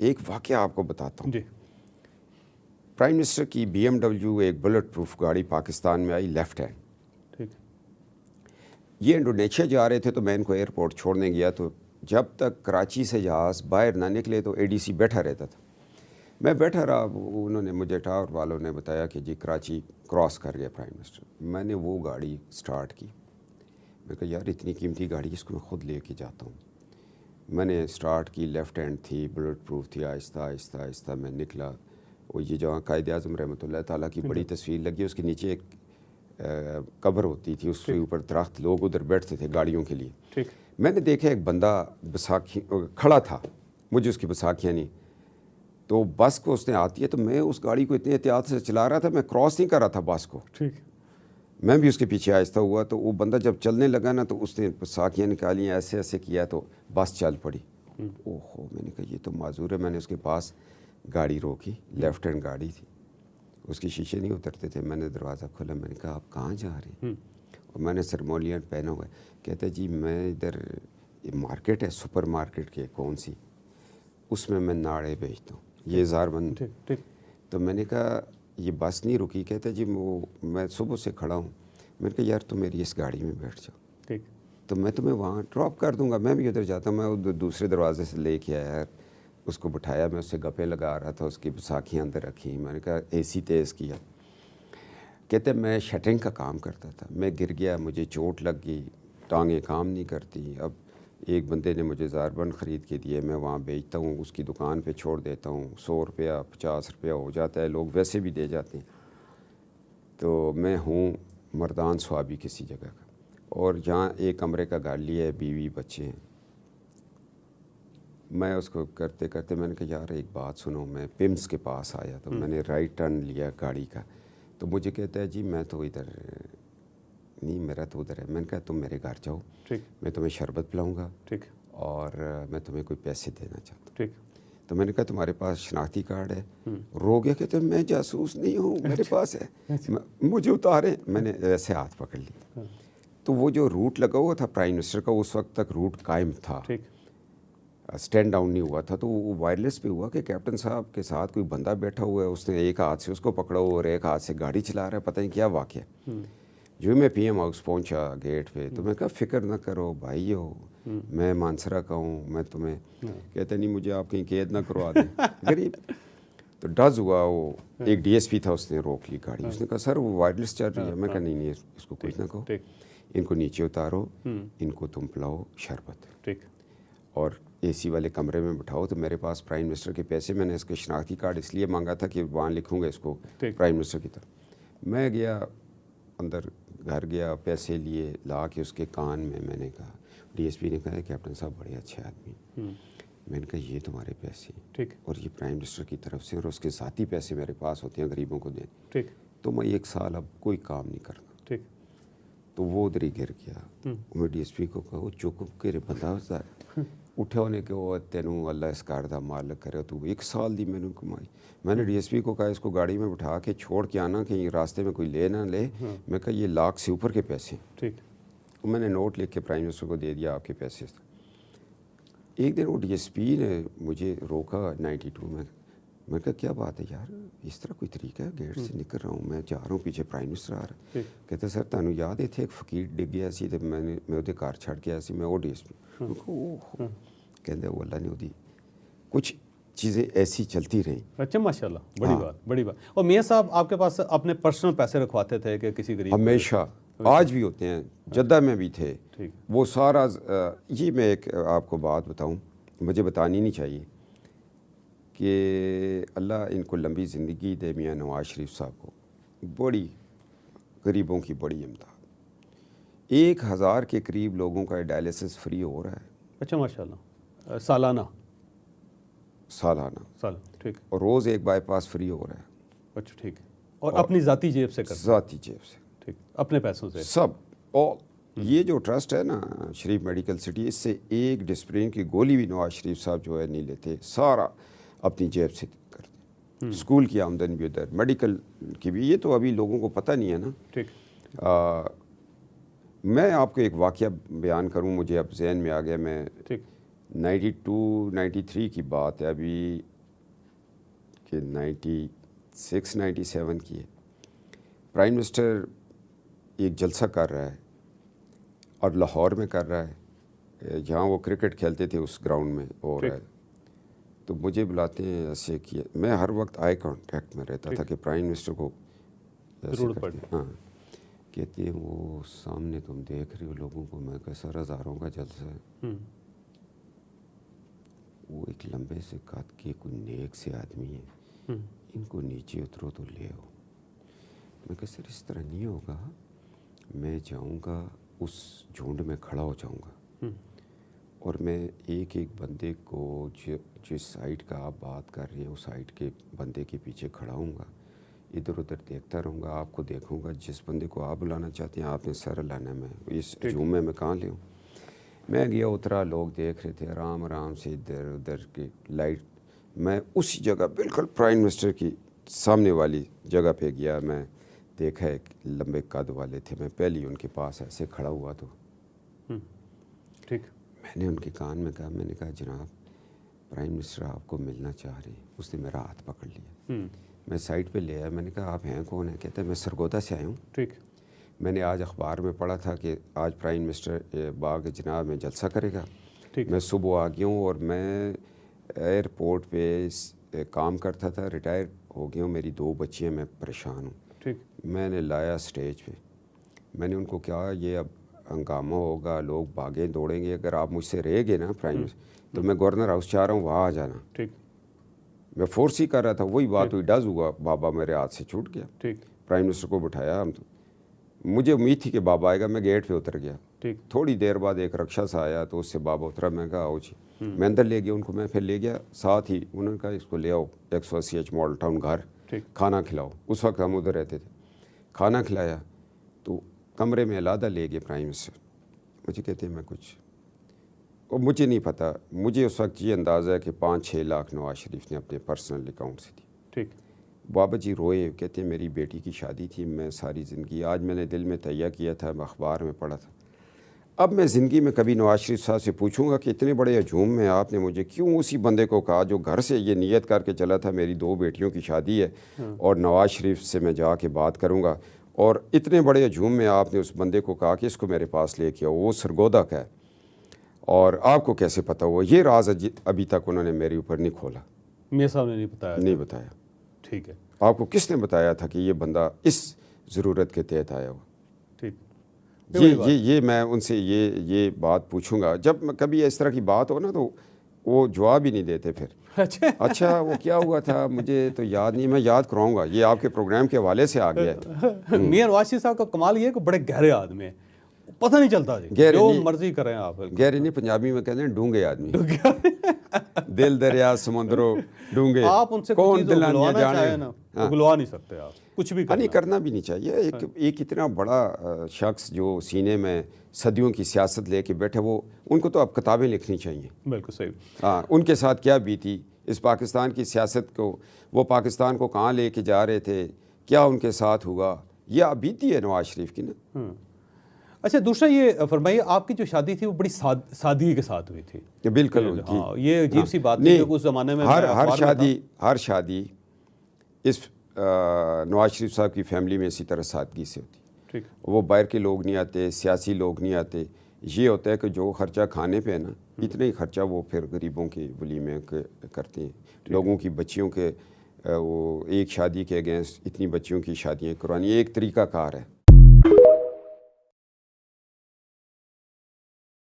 ایک واقعہ آپ کو بتاتا ہوں. جی. پرائم منسٹر کی BMW ایک بلٹ پروف گاڑی پاکستان میں آئی لیفٹ ہینڈ. ٹھیک. یہ انڈونیشیا جا رہے تھے تو میں ان کو ایئرپورٹ چھوڑنے گیا تو جب تک کراچی سے جہاز باہر نہ نکلے تو ADC بیٹھا رہتا تھا. میں بیٹھا رہا, انہوں نے مجھے ٹاور والوں نے بتایا کہ جی کراچی کراس کر گیا پرائم منسٹر. میں نے وہ گاڑی سٹارٹ کی. میں کہا یار اتنی قیمتی گاڑی اس کو میں خود لے کے جاتا ہوں. میں نے سٹارٹ کی, لیفٹ ہینڈ تھی, بلٹ پروف تھی. آہستہ آہستہ آہستہ میں نکلا. وہ یہ جہاں قائد اعظم رحمۃ اللہ تعالیٰ کی بڑی تصویر لگی, اس کے نیچے ایک قبر ہوتی تھی, اس کے اوپر درخت, لوگ ادھر بیٹھتے تھے گاڑیوں کے لیے. میں نے دیکھا ایک بندہ بساکھی کھڑا تھا, مجھے اس کی بساکھیاں نہیں, تو بس کو اس نے آتی ہے تو میں اس گاڑی کو اتنی احتیاط سے چلا رہا تھا, میں کراس نہیں کر رہا تھا بس کو. میں بھی اس کے پیچھے آہستہ ہوا تو وہ بندہ جب چلنے لگا نا تو اس نے بساکھیاں نکالی, ایسے ایسے کیا تو بس چل پڑی. اوہو, میں نے کہا یہ تو معذور ہے. میں نے اس کے پاس گاڑی روکی, لیفٹ ہینڈ گاڑی تھی, اس کے شیشے نہیں اترتے تھے. میں نے دروازہ کھولا, میں نے کہا آپ کہاں جا رہے ہیں؟ اور میں نے سرمولین پہنا ہوا ہے. کہتے جی میں ادھر مارکیٹ ہے سپر مارکیٹ کے کون سی, اس میں ناڑے بیچتا ہوں, یہ اظہار بند. تو میں نے کہا یہ بس نہیں رکی. کہتے جی میں صبح سے کھڑا ہوں. میں نے کہا یار تم میری اس گاڑی میں بیٹھ جاؤ, تو میں تمہیں وہاں ڈراپ کر دوں گا. میں بھی ادھر جاتا ہوں. میں دوسرے دروازے سے لے کے آیا, اس کو بٹھایا, میں اس سے گپے لگا رہا تھا, اس کی بساکھیاں اندر رکھی. میں نے کہا AC تیز کیا. کہتے میں شٹرنگ کا کام کرتا تھا, میں گر گیا, مجھے چوٹ لگ گئی, ٹانگیں کام نہیں کرتی. اب ایک بندے نے مجھے زاربند خرید کے دیے, میں وہاں بیچتا ہوں, اس کی دکان پہ چھوڑ دیتا ہوں. 100 روپیہ 50 روپیہ ہو جاتا ہے, لوگ ویسے بھی دے جاتے ہیں. تو میں ہوں مردان سوابی کسی جگہ کا, اور جہاں ایک کمرے کا گھر لیا ہے, بیوی بچے ہیں. میں اس کو کرتے کرتے میں نے کہا یار ایک بات سنو. میں پمس کے پاس آیا تو میں نے رائٹ ٹرن لیا گاڑی کا, تو مجھے کہتا ہے جی میں تو ادھر نہیں, میرا تو ادھر ہے. میں نے کہا تم میرے گھر جاؤ, میں تمہیں شربت پلاؤں گا اور میں تمہیں کوئی پیسے دینا چاہتا ہوں. تو میں نے کہا تمہارے پاس شناختی کارڈ ہے؟ رو گیا. کہتے میں جاسوس نہیں ہوں, میرے پاس ہے, مجھے اتارے. میں نے ایسے ہاتھ پکڑ لی. تو وہ جو روٹ لگا ہوا تھا پرائم منسٹر کا, اس وقت تک روٹ قائم تھا, اسٹینڈ ڈاؤن نہیں ہوا تھا. تو وہ وائرلیس پہ ہوا کہ کیپٹن صاحب کے ساتھ کوئی بندہ بیٹھا ہوا ہے, اس نے ایک ہاتھ سے اس کو پکڑا ہوا اور ایک ہاتھ سے گاڑی چلا رہا ہے, پتہ نہیں کیا واقعہ. جو میں PM ہاؤس پہنچا گیٹ پہ, تو میں کہا فکر نہ کرو بھائی ہو, میں مانسرا کا ہوں, میں تمہیں. کہتے نہیں مجھے آپ کہیں قید نہ کروا دیں, غریب. تو ڈز ہوا. وہ ایک DSP تھا, اس نے روک لی گاڑی. اس نے کہا سر وہ وائرلیس چل رہی ہے. میں کہا نہیں اس کو کچھ نہ کہو, ان کو نیچے اتارو, ان کو تم پلاؤ شربت اور AC والے کمرے میں بٹھاؤ. تو میرے پاس پرائم منسٹر کے پیسے, میں نے اس کے شناختی کارڈ اس لیے مانگا تھا کہ وہاں لکھوں گا اس کو پرائم منسٹر کی طرف. میں گیا اندر, گھر گیا, پیسے لیے, لا کے اس کے کان میں نے کہا. DSP نے کہا کیپٹن صاحب بڑے اچھے آدمی. میں نے کہا یہ تمہارے پیسے اور یہ پرائم منسٹر کی طرف سے, اور اس کے ذاتی پیسے میرے پاس ہوتے ہیں غریبوں کو دینے, تو میں 1 سال اب کوئی کام نہیں کرنا. تو وہ ادھر ہی گر گیا. میں DSP کو کہا وہ چپ کرے بندہ ہوتا ہے, اٹھے ہونے کے وہ تینوں اللہ اس کار دا مالک کرے, تو 1 سال دی میں نے کمائی. میں نے DSP کو کہا اس کو گاڑی میں بٹھا کے چھوڑ کے آنا, کہیں راستے میں کوئی لے نہ لے. میں کہا یہ لاکھ سے اوپر کے پیسے. میں نے نوٹ لکھ کے پرائم منسٹر کو دے دیا, آپ کے پیسے. ایک دن وہ DSP نے مجھے روکا 92 میں. میں کہا کیا بات ہے یار, اس طرح کوئی طریقہ ہے, گیٹ سے نکل رہا ہوں, میں جا رہا ہوں, پیچھے پرائم منسٹر آ رہا ہے. کہتے سر تانوں یاد ہے تھے ایک فقیر ڈگ گیا سی, تو میں وہ کار چھڑ کے آیا سی, میں وہ DSP. کہتے وہ اللہ نے وہ دی. کچھ چیزیں ایسی چلتی رہیں. اچھا ماشاء اللہ, بڑی بات, بڑی بات. اور میاں صاحب آپ کے پاس اپنے پرسنل پیسے رکھواتے تھے کہ کسی غریب؟ ہمیشہ, آج بھی ہوتے ہیں, جدہ میں بھی تھے. وہ سارا یہ میں ایک آپ کو بات بتاؤں, مجھے بتانی نہیں چاہیے, کہ اللہ ان کو لمبی زندگی دے, میاں نواز شریف صاحب کو, بڑی غریبوں کی بڑی امداد. 1000 کے قریب لوگوں کا ڈائلیسس فری ہو رہا ہے. اچھا ماشاء اللہ, سالانہ ٹھیک. اور روز ایک بائی پاس فری ہو رہا ہے. اچھا ٹھیک. اور اپنی ذاتی جیب سے کرتے؟ ذاتی جیب سے, ٹھیک, اپنے پیسوں سے سب. اور یہ جو ٹرسٹ ہے نا شریف میڈیکل سٹی, اس سے ایک ڈسپرین کی گولی بھی نواز شریف صاحب جو ہے نہیں لیتے, سارا اپنی جیب سے کرتے. اسکول کی آمدن بھی ادھر, میڈیکل کی بھی. یہ تو ابھی لوگوں کو پتہ نہیں ہے نا. ٹھیک. میں آپ کو ایک واقعہ بیان کروں, مجھے اب ذہن میں آ گیا. میں 92-93 کی بات ہے, ابھی کہ 96-97 کی ہے. پرائم منسٹر ایک جلسہ کر رہا ہے اور لاہور میں کر رہا ہے، جہاں وہ کرکٹ کھیلتے تھے اس گراؤنڈ میں ہو رہا ہے. تو مجھے بلاتے ہیں ایسے کہ میں ہر وقت آئی کانٹیکٹ میں رہتا تھا کہ پرائم منسٹر کو ضرورت پڑی. ہاں کہتے ہیں وہ سامنے تم دیکھ رہے ہو لوگوں کو، میں کہ سر ہزاروں کا جلسہ ہے. وہ ایک لمبے سے قد کے کوئی نیک سے آدمی ہے، ان کو نیچے اترو تو لے آؤ. میں کہ سر اس طرح نہیں ہوگا، میں جاؤں گا اس جھنڈ میں کھڑا ہو جاؤں گا اور میں ایک ایک بندے کو جس سائٹ کا آپ بات کر رہے ہیں اس سائٹ کے بندے کے پیچھے کھڑا ہوں گا، ادھر ادھر دیکھتا رہوں گا، آپ کو دیکھوں گا. جس بندے کو آپ بلانا چاہتے ہیں آپ نے سر لانا، میں اس ہجوم میں کہاں لے ہوں. میں گیا اترا، لوگ دیکھ رہے تھے آرام آرام سے ادھر ادھر کی لائٹ. میں اسی جگہ بالکل پرائم منسٹر کی سامنے والی جگہ پہ گیا. میں دیکھا ایک لمبے قد والے تھے، میں پہلے ان کے پاس ایسے کھڑا ہوا تو ٹھیک میں نے ان کے کان میں کہا، میں نے کہا جناب پرائم منسٹر آپ کو ملنا چاہ رہے ہیں. اس نے میرا ہاتھ پکڑ لیا. میں سائٹ پہ لے آیا. میں نے کہا آپ ہیں کون ہیں؟ کہتے ہیں میں سرگودا سے آیا ہوں. ٹھیک. میں نے آج اخبار میں پڑھا تھا کہ آج پرائم منسٹر باغ جناب میں جلسہ کرے گا. میں صبح آ گیا ہوں اور میں ایئرپورٹ پہ کام کرتا تھا، ریٹائر ہو گیا ہوں. میری 2 بچیاں، میں پریشان ہوں. میں نے لایا اسٹیج پہ. میں نے ان کو کہا یہ اب ہنگامہ ہوگا، لوگ بھاگیں دوڑیں گے، اگر آپ مجھ سے رہ گئے نا پرائم منسٹر تو میں گورنر ہاؤس چاہ رہا ہوں وہاں آ جانا. میں فورس ہی کر رہا تھا، وہی بات ہوئی، ڈز ہوا، بابا میرے ہاتھ سے چھوٹ گیا. پرائم منسٹر کو بٹھایا. ہم تو مجھے امید تھی کہ بابا آئے گا. میں گیٹ پہ اتر گیا. تھوڑی دیر بعد ایک رکشا سا آیا تو اس سے بابا اترا. میں کہا آؤ جی. میں اندر لے گیا ان کو. میں پھر لے گیا ساتھ ہی. انہوں نے کہا اس کو لے آؤ 180H ماڈل ٹاؤن گھر، کھانا کھلاؤ. اس وقت ہم ادھر رہتے تھے. کھانا کھلایا تو کمرے میں علیحدہ لے گئے پرائم منسٹر. مجھے کہتے ہیں میں کچھ، اور مجھے نہیں پتہ، مجھے اس وقت یہ اندازہ ہے کہ 5-6 لاکھ نواز شریف نے اپنے پرسنل اکاؤنٹ سے دی. بابا جی روئے. کہتے ہیں میری بیٹی کی شادی تھی، میں ساری زندگی، آج میں نے دل میں تہیہ کیا تھا، اخبار میں پڑھا تھا، اب میں زندگی میں کبھی نواز شریف صاحب سے پوچھوں گا کہ اتنے بڑے ہجوم میں آپ نے مجھے کیوں اسی بندے کو کہا جو گھر سے یہ نیت کر کے چلا تھا میری 2 بیٹیوں کی شادی ہے اور نواز شریف سے میں جا کے بات کروں گا، اور اتنے بڑے ہجوم میں آپ نے اس بندے کو کہا کہ اس کو میرے پاس لے کے آؤ، وہ سرگودا کا ہے، اور آپ کو کیسے پتہ ہوا؟ یہ راز ابھی تک انہوں نے میرے اوپر نہیں کھولا. میاں صاحب نے نہیں بتایا. ٹھیک ہے. آپ کو کس نے بتایا تھا کہ یہ بندہ اس ضرورت کے تحت آیا ہوا؟ یہ میں ان سے یہ بات پوچھوں گا جب کبھی اس طرح کی بات ہو نا، تو وہ جواب ہی نہیں دیتے پھر. اچھا وہ کیا ہوا تھا مجھے تو یاد نہیں، میں یاد کراؤں گا. یہ آپ کے پروگرام کے حوالے سے آ گیا ہے. میاں نواز شریف صاحب کا کمال یہ ہے کہ بڑے گہرے آدمی ہیں، پتہ نہیں چلتا جی، جو مرضی کریں آپ. گہرے نہیں، پنجابی میں کہتے ہیں ڈونگے آدمی. دل دریا سمندروں ڈونگے. آپ ان سے کون دلوانا چاہیں نا اگلوا نہیں سکتے آپ، کچھ بھی نہیں کرنا بھی نہیں چاہیے. ایک اتنا بڑا شخص جو سینے میں صدیوں کی سیاست لے کے بیٹھے، وہ ان کو تو اب کتابیں لکھنی چاہیے. بالکل صحیح. ہاں، ان کے ساتھ کیا بیتی اس پاکستان کی سیاست کو، وہ پاکستان کو کہاں لے کے جا رہے تھے، کیا ان کے ساتھ ہوا، یہ اب بیتی ہے نواز شریف کی نا. اچھا دوسرا یہ فرمائیے، آپ کی جو شادی تھی وہ بڑی سادگی کے ساتھ ہوئی تھی. بالکل. یہ عجیب سی بات ہے کہ اس زمانے میں ہر شادی اس نواز شریف صاحب کی فیملی میں اسی طرح سادگی سے ہوتی. وہ باہر کے لوگ نہیں آتے، سیاسی لوگ نہیں آتے. یہ ہوتا ہے کہ جو خرچہ کھانے پہ ہے نا، اتنا ہی خرچہ وہ پھر غریبوں کے ولیمے کرتے ہیں. لوگوں کی بچیوں کے وہ ایک شادی کے اگینسٹ اتنی بچیوں کی شادیاں کروانی ایک طریقہ کار ہے.